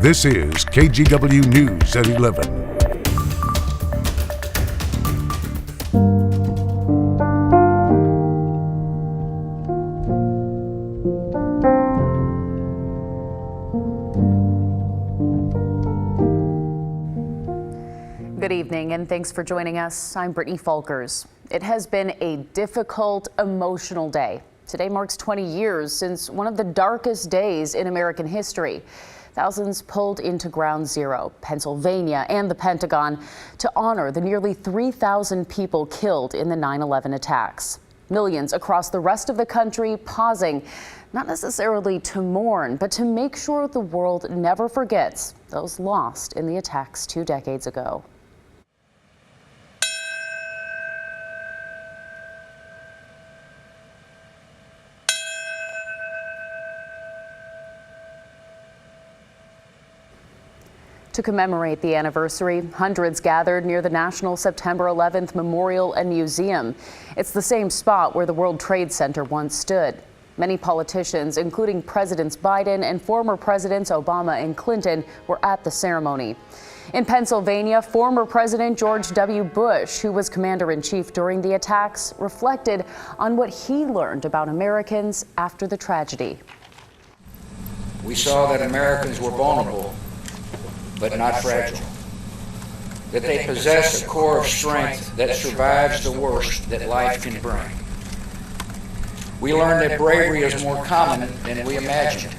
This is KGW News at 11. Good evening and thanks for joining us. I'm Brittany Folkers. It has been a difficult, emotional day. Today marks 20 years since one of the darkest days in American history. Thousands pulled into Ground Zero, Pennsylvania, and the Pentagon to honor the nearly 3,000 people killed in the 9/11 attacks. Millions across the rest of the country pausing, not necessarily to mourn, but to make sure the world never forgets those lost in the attacks 2 decades ago. To commemorate the anniversary, hundreds gathered near the National September 11th Memorial and Museum. It's the same spot where the World Trade Center once stood. Many politicians, including Presidents Biden and former Presidents Obama and Clinton, were at the ceremony. In Pennsylvania, former President George W. Bush, who was commander-in-chief during the attacks, reflected on what he learned about Americans after the tragedy. We saw that Americans were vulnerable, but not fragile. That they possess a core of strength that survives the worst that life can bring. We learned that bravery is more common than we imagined.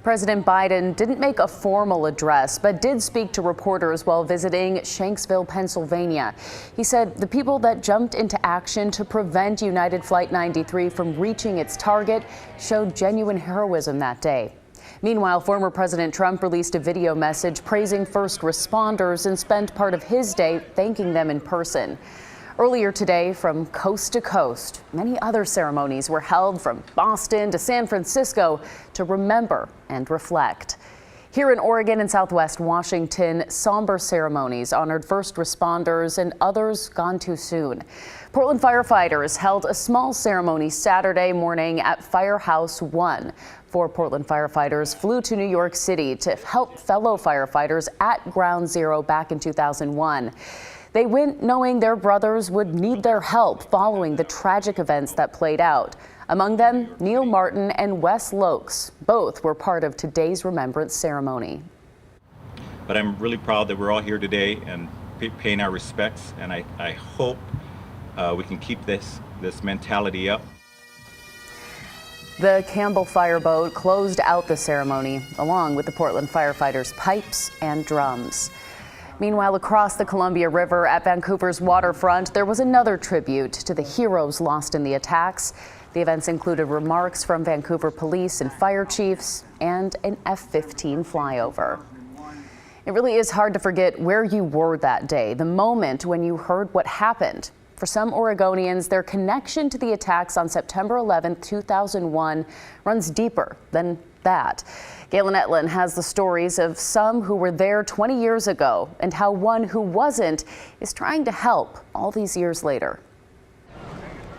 President Biden didn't make a formal address, but did speak to reporters while visiting Shanksville, Pennsylvania. He said the people that jumped into action to prevent United Flight 93 from reaching its target showed genuine heroism that day. Meanwhile, former President Trump released a video message praising first responders and spent part of his day thanking them in person. Earlier today, from coast to coast, many other ceremonies were held from Boston to San Francisco to remember and reflect. Here in Oregon and Southwest Washington, somber ceremonies honored first responders and others gone too soon. Portland firefighters held a small ceremony Saturday morning at Firehouse 1. 4 Portland firefighters flew to New York City to help fellow firefighters at Ground Zero back in 2001. They went knowing their brothers would need their help following the tragic events that played out. Among them, Neil Martin and Wes Lokes. Both were part of today's remembrance ceremony. But I'm really proud that we're all here today and paying our respects, and I hope we can keep this mentality up. The Campbell Fireboat closed out the ceremony, along with the Portland firefighters' pipes and drums. Meanwhile, across the Columbia River at Vancouver's waterfront, there was another tribute to the heroes lost in the attacks. The events included remarks from Vancouver police and fire chiefs and an F-15 flyover. It really is hard to forget where you were that day, the moment when you heard what happened. For some Oregonians, their connection to the attacks on September 11, 2001 runs deeper than that. Galen Etlin has the stories of some who were there 20 years ago and how one who wasn't is trying to help all these years later.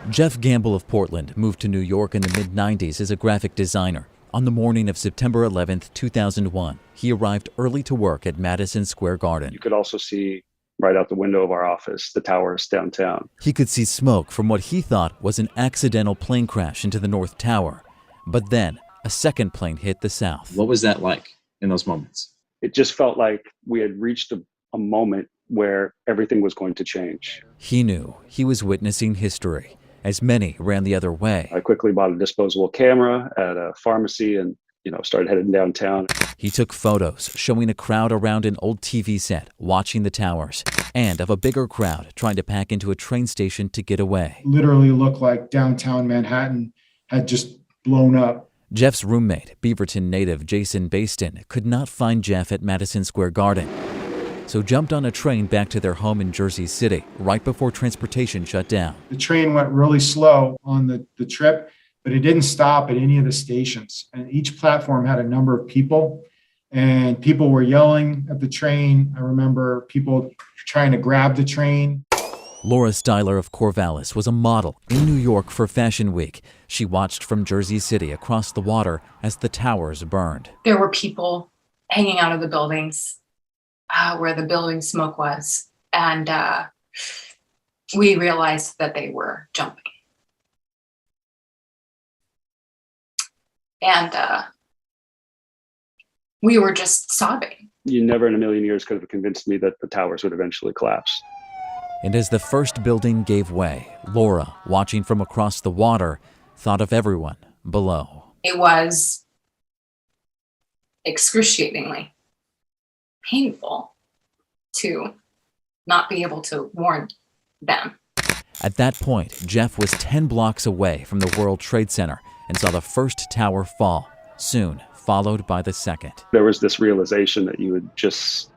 Jeff Gamble of Portland moved to New York in the mid-90s as a graphic designer. On the morning of September 11, 2001, he arrived early to work at Madison Square Garden. You could also see right out the window of our office, the towers downtown. He could see smoke from what he thought was an accidental plane crash into the North Tower. But then, a second plane hit the south. What was that like in those moments? It just felt like we had reached a moment where everything was going to change. He knew he was witnessing history, as many ran the other way. I quickly bought a disposable camera at a pharmacy and started heading downtown. He took photos showing a crowd around an old TV set watching the towers and of a bigger crowd trying to pack into a train station to get away. Literally looked like downtown Manhattan had just blown up. Jeff's roommate, Beaverton native Jason Baston, could not find Jeff at Madison Square Garden, so jumped on a train back to their home in Jersey City right before transportation shut down. The train went really slow on the trip, but it didn't stop at any of the stations. And each platform had a number of people, and people were yelling at the train. I remember people trying to grab the train. Laura Styler of Corvallis was a model in New York for Fashion Week. She watched from Jersey City across the water as the towers burned. There were people hanging out of the buildings where the building smoke was. And we realized that they were jumping. And we were just sobbing. You never in a million years could have convinced me that the towers would eventually collapse. And as the first building gave way, Laura, watching from across the water, thought of everyone below. It was excruciatingly painful to not be able to warn them. At that point, Jeff was 10 blocks away from the World Trade Center and saw the first tower fall, soon followed by the second. There was this realization that you had just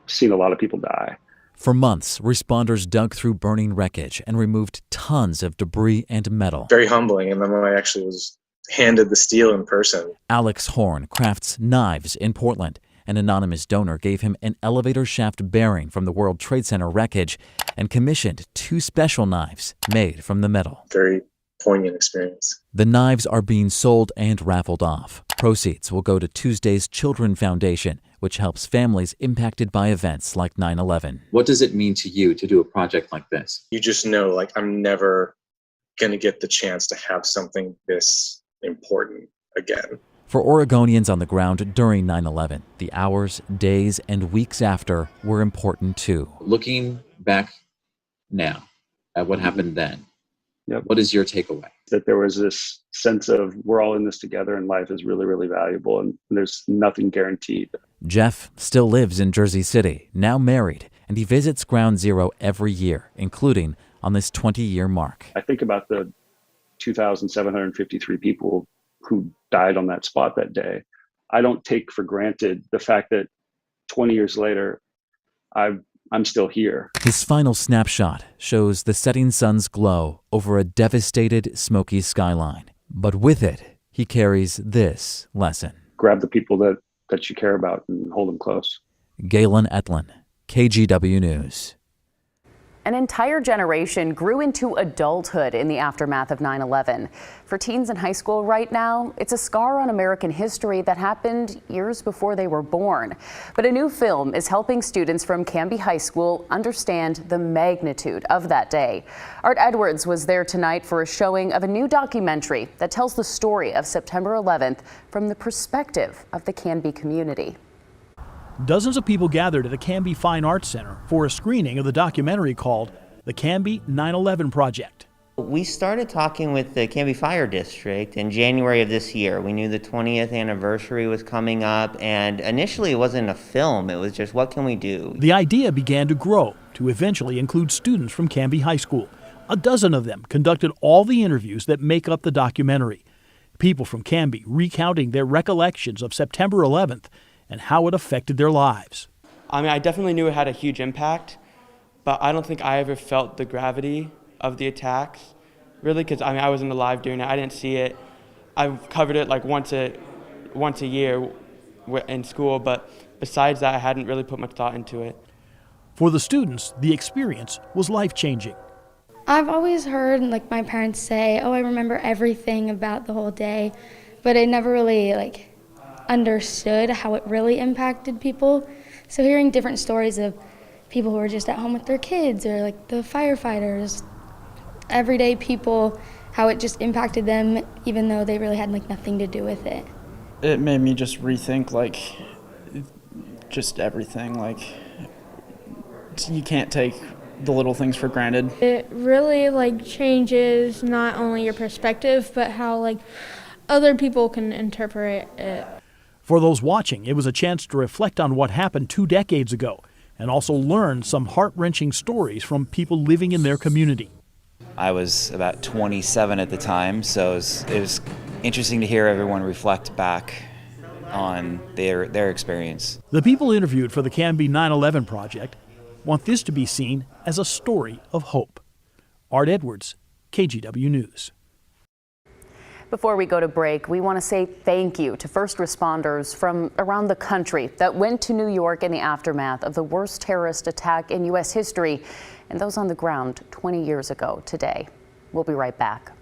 seen a lot of people die. For months, responders dug through burning wreckage and removed tons of debris and metal. Very humbling. And then when I actually was handed the steel in person. Alex Horn crafts knives in Portland. An anonymous donor gave him an elevator shaft bearing from the World Trade Center wreckage and commissioned 2 special knives made from the metal. Very poignant experience. The knives are being sold and raffled off. Proceeds will go to Tuesday's Children Foundation, which helps families impacted by events like 9/11. What does it mean to you to do a project like this? You just know, like, I'm never going to get the chance to have something this important again. For Oregonians on the ground during 9/11, the hours, days, and weeks after were important too. Looking back now at what happened then, what is your takeaway? That there was this sense of we're all in this together and life is really, really valuable and there's nothing guaranteed. Jeff still lives in Jersey City, now married, and he visits Ground Zero every year, including on this 20-year mark. I think about the 2,753 people who died on that spot that day. I don't take for granted the fact that 20 years later, I'm still here. His final snapshot shows the setting sun's glow over a devastated, smoky skyline. But with it, he carries this lesson. Grab the people that you care about and hold them close. Galen Etlin, KGW News. An entire generation grew into adulthood in the aftermath of 9/11. For teens in high school right now, it's a scar on American history that happened years before they were born. But a new film is helping students from Canby High School understand the magnitude of that day. Art Edwards was there tonight for a showing of a new documentary that tells the story of September 11th from the perspective of the Canby community. Dozens of people gathered at the Canby Fine Arts Center for a screening of the documentary called The Canby 9/11 Project. We started talking with the Canby Fire District in January of this year. We knew the 20th anniversary was coming up, and initially it wasn't a film, it was just what can we do? The idea began to grow to eventually include students from Canby High School. A dozen of them conducted all the interviews that make up the documentary. People from Canby recounting their recollections of September 11th and how it affected their lives. I mean, I definitely knew it had a huge impact, but I don't think I ever felt the gravity of the attacks, really, because I wasn't alive during it. I didn't see it. I've covered it like once a year in school, but besides that, I hadn't really put much thought into it. For the students, the experience was life-changing. I've always heard like my parents say, "Oh, I remember everything about the whole day," but I never really understood how it really impacted people. So hearing different stories of people who were just at home with their kids or like the firefighters, everyday people, how it just impacted them even though they really had nothing to do with it. It made me just rethink just everything. You can't take the little things for granted. It really changes not only your perspective but how other people can interpret it. For those watching, it was a chance to reflect on what happened 2 decades ago and also learn some heart-wrenching stories from people living in their community. I was about 27 at the time, so it was interesting to hear everyone reflect back on their experience. The people interviewed for the Canby 9/11 Project want this to be seen as a story of hope. Art Edwards, KGW News. Before we go to break, we want to say thank you to first responders from around the country that went to New York in the aftermath of the worst terrorist attack in U.S. history and those on the ground 20 years ago today. We'll be right back.